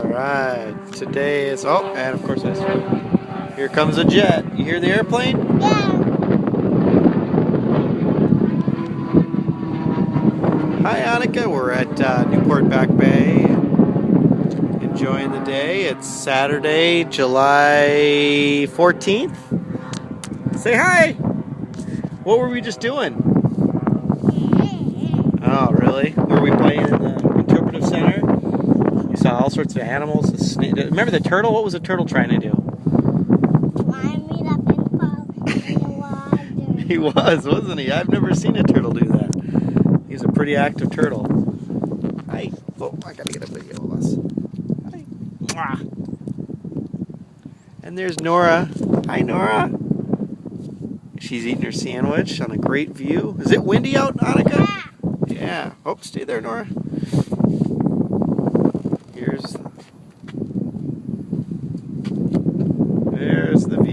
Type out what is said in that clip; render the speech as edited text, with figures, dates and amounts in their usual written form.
Alright, today is, oh, and of course here comes a jet. You hear the airplane? Yeah. Hi Annika, we're at Newport Back Bay, enjoying the day. It's Saturday, July 14th. Say hi! What were we just doing? Oh, really? Were we playing in the Interpretive Center? You saw all sorts of animals. Remember the turtle? What was the turtle trying to do? Climbing up and falling in the water. He was, wasn't he? I've never seen a turtle do that. He's a pretty active turtle. Hi. Oh, I gotta get a video of us. Hi. Mwah. And there's Nora. Hi, Nora. She's eating her sandwich on a great view. Is it windy out, Annika? Yeah. Oh, stay there, Nora. There's the view.